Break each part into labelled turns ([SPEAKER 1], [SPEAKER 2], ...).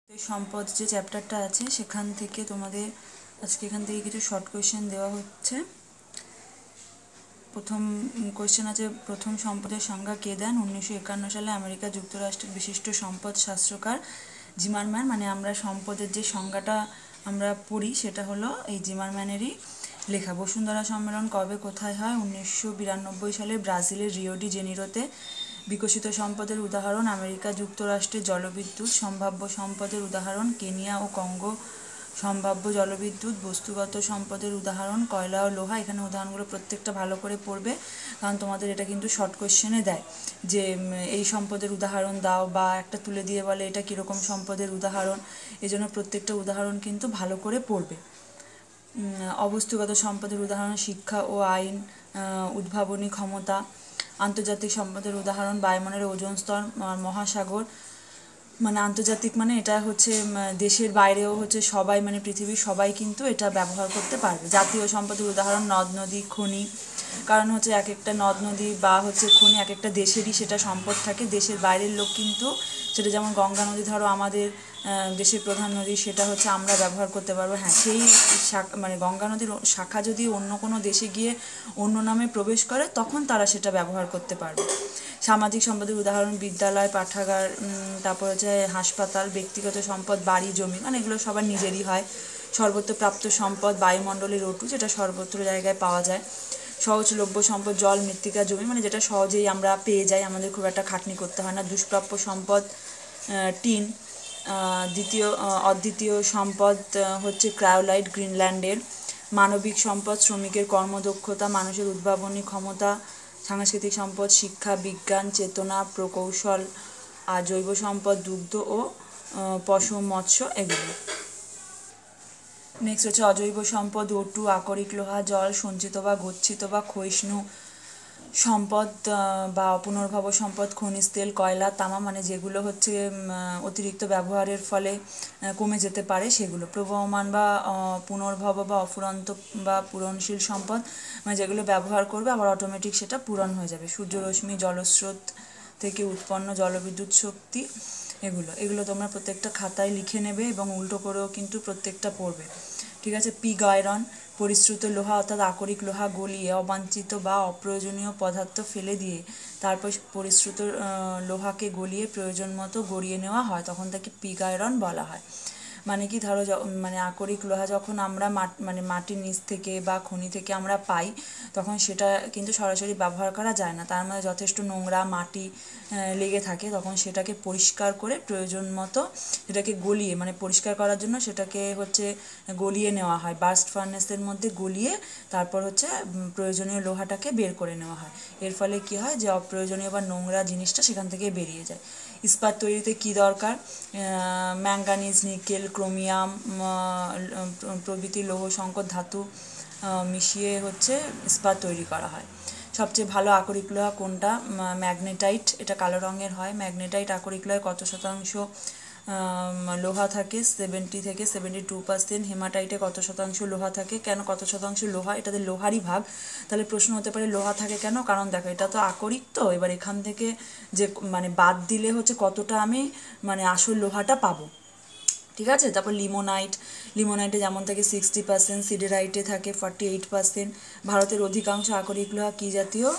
[SPEAKER 1] এই সম্পদ যে চ্যাপ্টারটা আছে সেখান থেকে তোমাদের আজকে এখান থেকে কিছু শর্ট কোয়েশ্চেন দেওয়া হচ্ছে। প্রথম কোয়েশ্চেন আছে, প্রথম সম্পদের সংজ্ঞা কে দেন? 1951 সালে আমেরিকা যুক্তরাষ্ট্রের বিশিষ্ট সম্পদ শাস্ত্রকার জিমারম্যান। মানে আমরা সম্পদের যে সংজ্ঞাটা আমরা পড়ি সেটা হলো এই জিমারম্যানেরই লেখা। বসুন্ধরা সম্মেলন কবে কোথায় হয়? 1992 সালে ব্রাজিলের রিও ডি জেনিরোতে। বিকশিত সম্পদের উদাহরণ আমেরিকা যুক্তরাষ্ট্রের জলবিদ্যুৎ। সম্ভাব্য সম্পদের উদাহরণ কেনিয়া ও কঙ্গো। সম্ভাব্য জলবিদ্যুৎ। বস্তুগত সম্পদের উদাহরণ কয়লা ও লোহা। এখানে উদাহরণগুলো প্রত্যেকটা ভালো করে পড়বে, কারণ তোমাদের এটা কিন্তু শর্ট কোয়েশ্চেনে দেয় যে এই সম্পদের উদাহরণ দাও, বা একটা তুলে দিয়ে বলে এটা কীরকম সম্পদের উদাহরণ। এজন্য প্রত্যেকটা উদাহরণ কিন্তু ভালো করে পড়বে। অবস্তুগত সম্পদের উদাহরণ শিক্ষা ও আইন, উদ্ভাবনী ক্ষমতা। আন্তর্জাতিক সম্পদের উদাহরণ বায়ুমণ্ডলের ওজোন স্তর, মহাসাগর। মানে আন্তর্জাতিক মানে এটা হচ্ছে দেশের বাইরেও হচ্ছে সবাই, মানে পৃথিবীর সবাই কিন্তু এটা ব্যবহার করতে পারবে। জাতীয় সম্পদের উদাহরণ নদ নদী খনি, কারণ হচ্ছে এক একটা নদ নদী বা হচ্ছে খনি এক একটা দেশেরই সেটা সম্পদ থাকে। দেশের বাইরের লোক কিন্তু সেটা, যেমন গঙ্গা নদী ধরো আমাদের দেশের প্রধান নদী, সেটা হচ্ছে আমরা ব্যবহার করতে পারবো। হ্যাঁ, সেই মানে গঙ্গা নদীর শাখা যদি অন্য কোনো দেশে গিয়ে অন্য নামে প্রবেশ করে তখন তারা সেটা ব্যবহার করতে পারবে। সামাজিক সম্পদের উদাহরণ বিদ্যালয়, পাঠাগার, তারপর হচ্ছে হাসপাতাল। ব্যক্তিগত সম্পদ বাড়ি জমি, মানে এগুলো সবার নিজেরই হয়। সর্বত্র প্রাপ্ত সম্পদ বায়ুমণ্ডলের O2, যেটা সর্বত্র জায়গায় পাওয়া যায়। সহজলভ্য সম্পদ জল, মৃত্তিকা, জমি, মানে যেটা সহজেই আমরা পেয়ে যাই, আমাদের খুব একটা খাটনি করতে হয় না। দুষ্প্রাপ্য সম্পদ টিন। অদ্বিতীয় সম্পদ হচ্ছে ক্রায়োলাইট গ্রিনল্যান্ডের। মানবিক সম্পদ শ্রমিকের কর্মদক্ষতা, মানুষের উদ্ভাবনী ক্ষমতা। সাংস্কৃতিক সম্পদ শিক্ষা, বিজ্ঞান, চেতনা, প্রকৌশল। আর জৈব সম্পদ দুগ্ধ ও পশু, মৎস্য, এগুলো। নেক্সট হচ্ছে অজৈব সম্পদ O2, আকরিক লোহা, জল, সঞ্চিত বা গচ্ছিত বা ক্ষয়িষ্ণু সম্পদ বা পুনর্ভব সম্পদ খনিজ তেল, কয়লা, তামা, মানে যেগুলো হচ্ছে অতিরিক্ত ব্যবহারের ফলে কমে যেতে পারে সেগুলো। প্রবহমান বা পুনর্ভব বা অফুরন্ত বা পূরণশীল সম্পদ, মানে যেগুলো ব্যবহার করবে আবার অটোমেটিক সেটা পূরণ হয়ে যাবে। সূর্যরশ্মি, জলস্রোত থেকে উৎপন্ন জলবিদ্যুৎ শক্তি, এগুলো তোমরা প্রত্যেকটা খাতায় লিখে নেবে এবং উল্টো করেও কিন্তু প্রত্যেকটা পড়বে। ঠিক আছে। পিগ আয়রন, পরিশ্রুত লোহা অর্থাৎ আকরিক লোহা গলিয়ে অবাঞ্ছিত বা অপ্রয়োজনীয় পদার্থ ফেলে দিয়ে তারপর পরিশ্রুত লোহাকে গলিয়ে প্রয়োজন মতো গড়িয়ে নেওয়া হয়, তখন তাকে পিগ আয়রন বলা হয়। মানে কি, ধরো মানে আকরিক লোহা যখন আমরা মানে মাটির নিচ থেকে বা খনি থেকে আমরা পাই, তখন সেটা কিন্তু সরাসরি ব্যবহার করা যায় না, তার মধ্যে যথেষ্ট নোংরা মাটি লেগে থাকে। তখন সেটাকে পরিষ্কার করে প্রয়োজন মতো সেটাকে গলিয়ে, মানে পরিষ্কার করার জন্য সেটাকে হচ্ছে গলিয়ে নেওয়া হয়, বার্স্ট ফার্নেসের মধ্যে গলিয়ে তারপর হচ্ছে প্রয়োজনীয় লোহাটাকে বের করে নেওয়া হয়। এর ফলে কি হয়, যে অপ্রয়োজনীয় বা নোংরা জিনিসটা সেখান থেকে বেরিয়ে যায়। ইস্পাত তৈরিতে কি দরকার? ম্যাঙ্গানিজ, নিকেল, ক্রোমিয়াম প্রভৃতি লৌহ সংকর ধাতু মিশিয়ে হচ্ছে ইস্পাত তৈরি করা হয়। সবচেয়ে ভালো আকরিক লোহা কোনটা? ম্যাগনেটাইট, এটা কালো রঙের হয়। ম্যাগনেটাইট আকরিক লোহায় কত শতাংশ লোহা থাকে? 70 থেকে 72%। হেমাটাইটে কত শতাংশ লোহা থাকে? কেন কত শতাংশ লোহা? এটাতে লোহারই ভাগ। তাহলে প্রশ্ন হতে পারে লোহা থাকে কেন? কারণ দেখো, এটা তো আকরিক, তো এবার এখান থেকে যে মানে বাদ দিলে হচ্ছে কতটা আমি মানে আসল লোহাটা পাবো। ঠিক আছে। তারপর লিমোনাইটে যেমন থাকে 60%, সিডেরাইটে থাকে 48%। ভারতের অধিকাংশ আকরিক লোহা কী জাতীয়?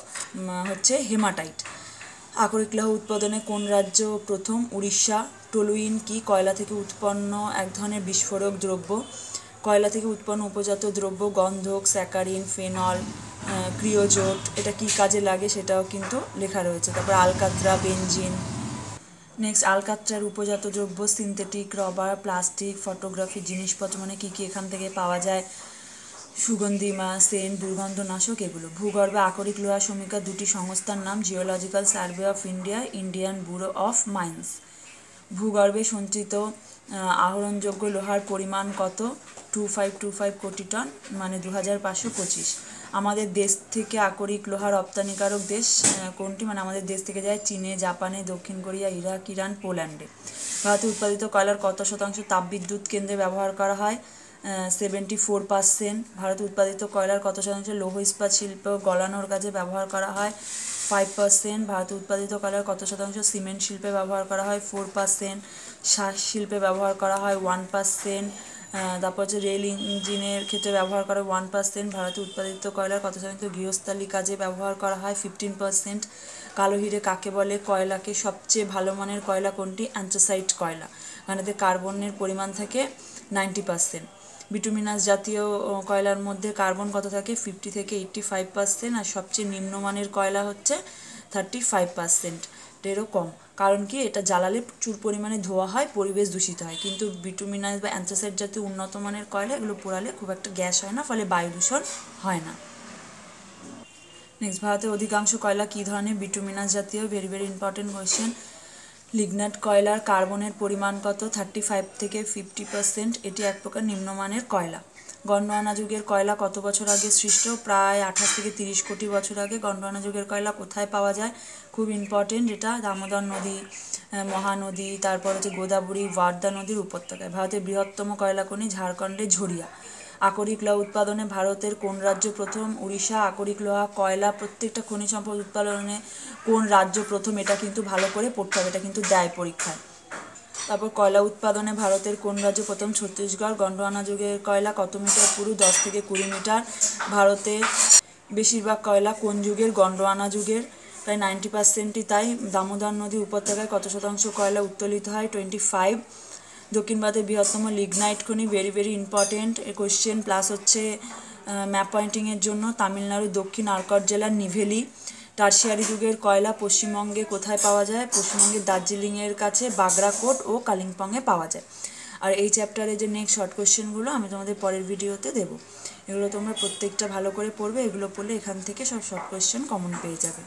[SPEAKER 1] হচ্ছে হেমাটাইট। আকরিক লোহা উৎপাদনে কোন রাজ্য প্রথম? উড়িষ্যা। টলুইন কি? কয়লা থেকে উৎপন্ন এক ধরনের বিস্ফোরক দ্রব্য। কয়লা থেকে উৎপন্ন উপজাত দ্রব্য গন্ধক, স্যাকারিন, ফেনল, ক্রিওজোট। এটা কি কাজে লাগে সেটাও কিন্তু লেখা রয়েছে। তারপর আলকাত্রা, বেনজিন। নেক্সট, আলকাত্রার উপজাত দ্রব্য সিনথেটিক, রবার, প্লাস্টিক, ফটোগ্রাফি জিনিসপত্র, মানে কী কী এখান থেকে পাওয়া যায়? সুগন্ধিমা, সেন্ট, দুর্গন্ধনাশক, এগুলো। ভূগর্ভে আকরিক লোহা সমীক্ষা দুটি সংস্থার নাম: geological survey of India, Indian bureau of mines. ভূগর্ভে সঞ্চিত আহরণযোগ্য লোহার পরিমাণ কত? 2525 কোটি টন, মানে 2525। আমাদের দেশ থেকে আকরিক লোহা রপ্তানিকারক দেশ কোনটি? মানে আমাদের দেশ থেকে যায় চীনে, জাপানে, দক্ষিণ কোরিয়া, ইরাক, ইরান, পোল্যান্ডে। ভারতে উৎপাদিত কয়লার কত শতাংশ তাপবিদ্যুৎ কেন্দ্রে ব্যবহার করা হয়? 74%। ভারতে উৎপাদিত কয়লার কত শতাংশ লৌহ ইস্পাত শিল্প গলানোর কাজে ব্যবহার করা হয়? 5%। ভারতে উৎপাদিত কয়লার কত শতাংশ সিমেন্ট শিল্পে ব্যবহার করা হয়? 4%। শ্বাস শিল্পে ব্যবহার করা হয় 1%। তারপর হচ্ছে রেল ইঞ্জিনের ক্ষেত্রে ব্যবহার করা 1%। ভারতে উৎপাদিত কয়লার কত শতাংশ গৃহস্থালী কাজে ব্যবহার করা হয় 15%। কালো হিরে কাকে বলে? কয়লাকে সবচেয়ে ভালো মানের কয়লা কোনটি? অ্যান্থ্রাসাইট কয়লা, এখানেতে কার্বনের পরিমাণ থাকে 90%। বিটুমিনাস জাতীয় কয়লার মধ্যে কার্বন কত থাকে? 50 থেকে 85%। আর সবচেয়ে নিম্নমানের কয়লা হচ্ছে 35%, এরও কম। কারণ কি? এটা জ্বালালে প্রচুর পরিমাণে ধোয়া হয়, পরিবেশ দূষিত হয়। কিন্তু বিটুমিনাস বা অ্যান্থ্রাসাইট জাতীয় উন্নত মানের কয়লা এগুলো পোড়ালে খুব একটা গ্যাস হয় না, ফলে বায়ু দূষণ হয় না। নেক্সট, ভারতের অধিকাংশ কয়লা কী ধরনের? বিটুমিনাস জাতীয়। Very very important question. Lignite কয়লার কার্বনের পরিমাণ কত? 35 থেকে 50%। এটি এক প্রকার নিম্নমানের কয়লা। গন্ডোয়ানা যুগের কয়লা কত বছর আগে সৃষ্ট? প্রায় 28 থেকে 30 কোটি বছর আগে। গন্ডোয়ানা যুগের কয়লা কোথায় পাওয়া যায়? খুব ইম্পর্টেন্ট এটা, দামোদর নদী, মহানদী, তারপর হচ্ছে গোদাবরী, ওয়ার্দা নদীর উপত্যকায়। ভারতের বৃহত্তম কয়লা খনি ঝাড়খণ্ডের ঝরিয়া। আকরিক লৌহ উৎপাদনে ভারতের কোন রাজ্য প্রথম? উড়িষ্যা। আকরিক লোহা কয়লা প্রত্যেকটা খনিজ সম্পদ উৎপাদনে কোন রাজ্য প্রথম? এটা কিন্তু ভালো করে পড়তে হবে, এটা কিন্তু দেয় পরীক্ষায়। তারপর কয়লা উৎপাদনে ভারতের কোন রাজ্য প্রথম? ছত্তিশগড়। গন্ডোয়ানা যুগের কয়লা কত মিটার পুরু? 10 থেকে 20 মিটার। ভারতে বেশিরভাগ কয়লা কোন যুগের? গন্ডোয়ানা যুগের, প্রায় 90%ই তাই। দামোদর নদী উপত্যকায় কত শতাংশ কয়লা উত্তোলিত হয়? 25। দক্ষিণ ভারতের বৃহত্তম লিগনাইট খনি। Very very important question, plus হচ্ছে ম্যাপ পয়েন্টিংয়ের জন্য। তামিলনাড়ুর দক্ষিণ আরকট জেলার নিভেলি। টারশিয়ারি যুগের কয়লা পশ্চিমবঙ্গে কোথায় পাওয়া যায়? পশ্চিমবঙ্গের দার্জিলিংয়ের কাছে বাগরাকোট ও কালিম্পংয়ে পাওয়া যায়। আর এই চ্যাপ্টারে যে নেক্সট শর্ট কোয়েশ্চেনগুলো আমি তোমাদের পরের ভিডিওতে দেবো, এগুলো তোমরা প্রত্যেকটা ভালো করে পড়বে। এগুলো পড়লে এখান থেকে সব শর্ট কোয়েশ্চেন কমন পেয়ে যাবে।